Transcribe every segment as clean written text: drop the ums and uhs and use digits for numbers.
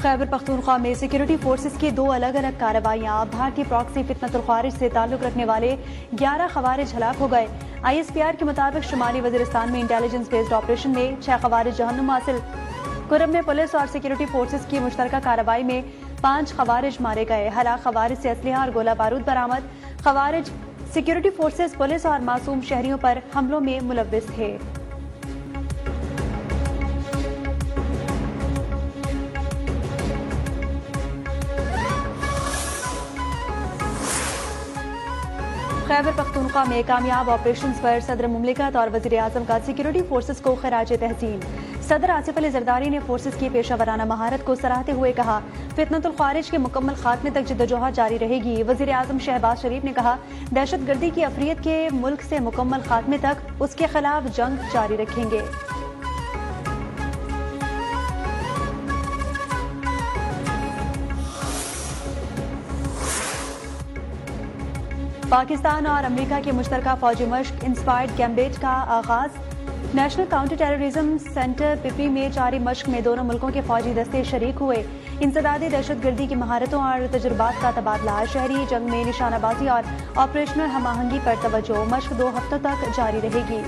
خیبر پختونخوا میں security forces کی 2 الگ الگ کارروائیاں، بھارتی پراکسی فتنۃ الخوارج سے تعلق رکھنے والے 11 خوارج ہلاک ہو گئے۔ ISPR کے مطابق شمالی وزیرستان میں انٹیلیجنس بیسڈ آپریشن میں 6 خوارج جہنم حاصل۔ کرم میں پولیس اور سیکورٹی فورسز کی مشترکہ کارروائی میں 5 خوارج مارے گئے۔ ہلاک خوارج سے اسلحہ اور گولہ بارود برآمد۔ خوارج سیکورٹی فورسز، پولیس اور معصوم شہریوں پر حملوں میں ملوث تھے۔ خیبر پختونخوا میں کامیاب آپریشنز پر صدر مملکت اور وزیر اعظم کا سیکورٹی فورسز کو خراج تحسین۔ صدر آصف علی زرداری نے فورسز کی پیشہ ورانہ مہارت کو سراہتے ہوئے کہا، فتنۃ الخوارج کے مکمل خاتمے تک جدوجہد جاری رہے گی۔ وزیر اعظم شہباز شریف نے کہا، دہشت گردی کی عفریت کے ملک سے مکمل خاتمے تک اس کے خلاف جنگ جاری رکھیں گے۔ پاکستان اور امریکہ کے مشترکہ فوجی مشق انسپائرڈ گیمبٹ کا آغاز۔ نیشنل کاؤنٹر ٹیررزم سینٹر پپی میں جاری مشق میں دونوں ملکوں کے فوجی دستے شریک ہوئے۔ انسدادی دہشت گردی کی مہارتوں اور تجربات کا تبادلہ، شہری جنگ میں نشانہ بازی اور آپریشنل ہم آہنگی پر توجہ۔ مشق 2 ہفتوں تک جاری رہے گی۔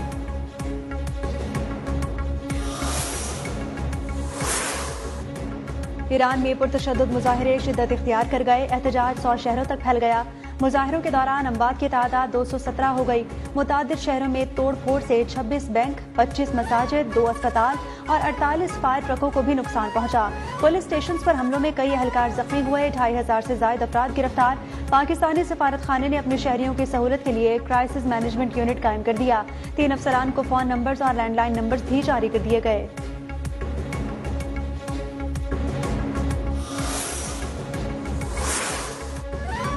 ایران میں پرتشدد مظاہرے شدت اختیار کر گئے، احتجاج 100 شہروں تک پھیل گیا۔ مظاہروں کے دوران اموات کی تعداد 217 ہو گئی۔ متعدد شہروں میں توڑ پھوڑ سے 26 بینک، 25 مساجد، 2 اسپتال اور 48 فائر ٹرکوں کو بھی نقصان پہنچا۔ پولیس اسٹیشنز پر حملوں میں کئی اہلکار زخمی ہوئے، 2500 سے زائد افراد گرفتار۔ پاکستانی سفارت خانے نے اپنے شہریوں کی سہولت کے لیے کرائسس مینجمنٹ یونٹ قائم کر دیا۔ 3 افسران کو فون نمبرز اور لینڈ لائن نمبرز بھی جاری کر دیے گئے۔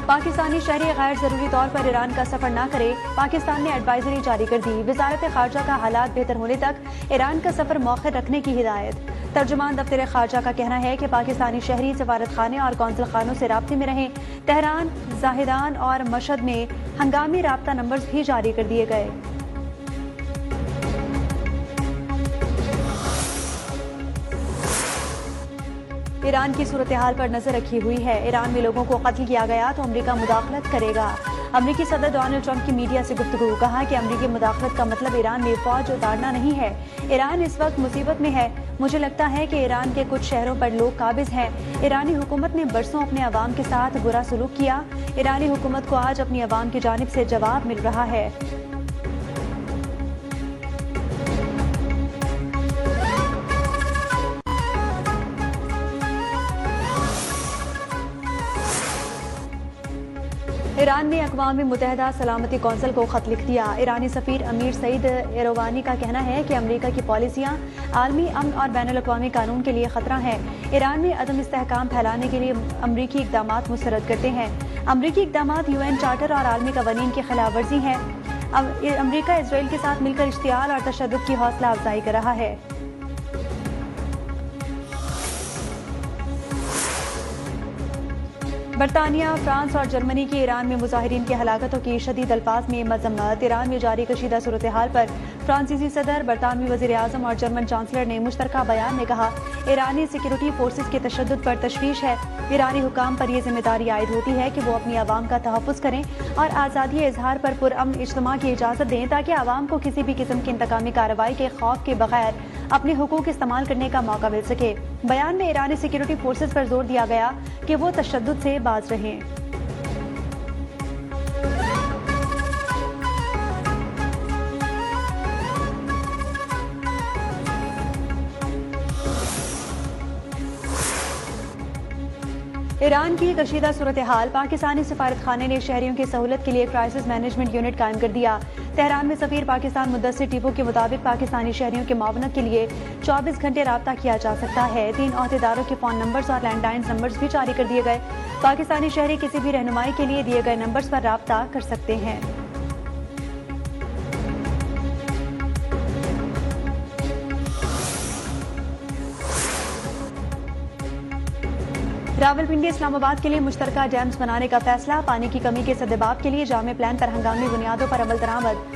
پاکستانی شہری غیر ضروری طور پر ایران کا سفر نہ کرے، پاکستان نے ایڈوائزری جاری کر دی۔ وزارت خارجہ کا حالات بہتر ہونے تک ایران کا سفر مؤخر رکھنے کی ہدایت۔ ترجمان دفتر خارجہ کا کہنا ہے کہ پاکستانی شہری سفارت خانے اور قونصل خانوں سے رابطے میں رہیں۔ تہران، زاہدان اور مشہد میں ہنگامی رابطہ نمبرز بھی جاری کر دیے گئے۔ ایران کی صورتحال پر نظر رکھی ہوئی ہے۔ ایران میں لوگوں کو قتل کیا گیا تو امریکہ مداخلت کرے گا۔ امریکی صدر ڈونلڈ ٹرمپ کی میڈیا سے گفتگو، کہا کہ امریکی مداخلت کا مطلب ایران میں فوج اتارنا نہیں ہے۔ ایران اس وقت مصیبت میں ہے۔ مجھے لگتا ہے کہ ایران کے کچھ شہروں پر لوگ قابض ہیں۔ ایرانی حکومت نے برسوں اپنے عوام کے ساتھ برا سلوک کیا۔ ایرانی حکومت کو آج اپنی عوام کی جانب سے جواب مل رہا ہے۔ ایران نے اقوام متحدہ سلامتی کونسل کو خط لکھ دیا۔ ایرانی سفیر امیر سعید ایروانی کا کہنا ہے کہ امریکہ کی پالیسیاں عالمی امن اور بین الاقوامی قانون کے لیے خطرہ ہیں۔ ایران میں عدم استحکام پھیلانے کے لیے امریکی اقدامات مسترد کرتے ہیں۔ امریکی اقدامات UN چارٹر اور عالمی قوانین کی خلاف ورزی ہیں۔ امریکہ اسرائیل کے ساتھ مل کر اشتعال اور تشدد کی حوصلہ افزائی کر رہا ہے۔ برطانیہ، فرانس اور جرمنی کی ایران میں مظاہرین کی ہلاکتوں کی شدید الفاظ میں مذمت۔ ایران میں جاری کشیدہ صورتحال پر فرانسیسی صدر، برطانوی وزیر اعظم اور جرمن چانسلر نے مشترکہ بیان میں کہا، ایرانی سیکورٹی فورسز کے تشدد پر تشویش ہے۔ ایرانی حکام پر یہ ذمہ داری عائد ہوتی ہے کہ وہ اپنی عوام کا تحفظ کریں اور آزادی اظہار پر پرامن اجتماع کی اجازت دیں، تاکہ عوام کو کسی بھی قسم کی انتقامی کارروائی کے خوف کے بغیر اپنے حقوق استعمال کرنے کا موقع مل سکے۔ بیان میں ایرانی سیکورٹی فورسز پر زور دیا گیا کہ وہ تشدد سے باز رہیں۔ ایران کی کشیدہ صورتحال، پاکستانی سفارت خانے نے شہریوں کی سہولت کے لیے کرائسس مینجمنٹ یونٹ قائم کر دیا۔ تہران میں سفیر پاکستان مدثر ٹیپو کے مطابق پاکستانی شہریوں کی معاونت کے لیے 24 گھنٹے رابطہ کیا جا سکتا ہے۔ 3 عہدیداروں کے فون نمبرز اور لینڈ لائن نمبرز بھی جاری کر دیے گئے۔ پاکستانی شہری کسی بھی رہنمائی کے لیے دیے گئے نمبرز پر رابطہ کر سکتے ہیں۔ راولپنڈی اسلام آباد کے لیے مشترکہ ڈیمز بنانے کا فیصلہ، پانی کی کمی کے سدباب کے لیے جامع پلان پر ہنگامی بنیادوں پر عمل درآمد۔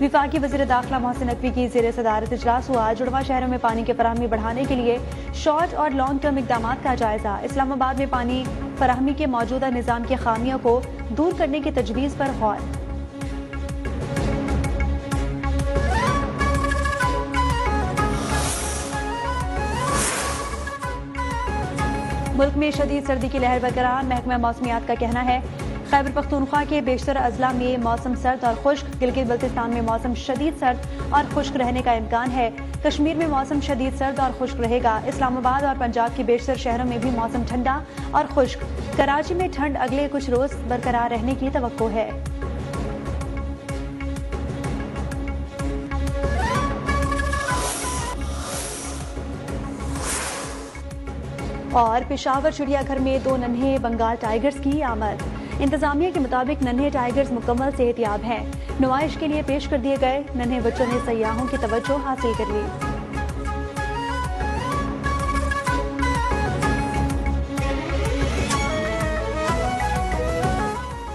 وفاقی وزیر داخلہ محسن نقوی کی زیر صدارت اجلاس ہوا۔ جڑواں شہروں میں پانی کی فراہمی بڑھانے کے لیے شارٹ اور لانگ ٹرم اقدامات کا جائزہ۔ اسلام آباد میں پانی فراہمی کے موجودہ نظام کی خامیوں کو دور کرنے کی تجویز پر غور۔ ملک میں شدید سردی کی لہر برقرار، محکمہ موسمیات کا کہنا ہے خیبر پختونخوا کے بیشتر اضلاع میں موسم سرد اور خشک، گلگت بلتستان میں موسم شدید سرد اور خشک رہنے کا امکان ہے، کشمیر میں موسم شدید سرد اور خشک رہے گا، اسلام آباد اور پنجاب کے بیشتر شہروں میں بھی موسم ٹھنڈا اور خشک، کراچی میں ٹھنڈ اگلے کچھ روز برقرار رہنے کی توقع ہے۔ اور پشاور چڑیا گھر میں 2 ننھے بنگال ٹائیگرز کی آمد، انتظامیہ کے مطابق ننھے ٹائیگرز مکمل صحت یاب ہیں، نمائش کے لیے پیش کر دیے گئے ننھے بچوں نے سیاحوں کی توجہ حاصل کر لی۔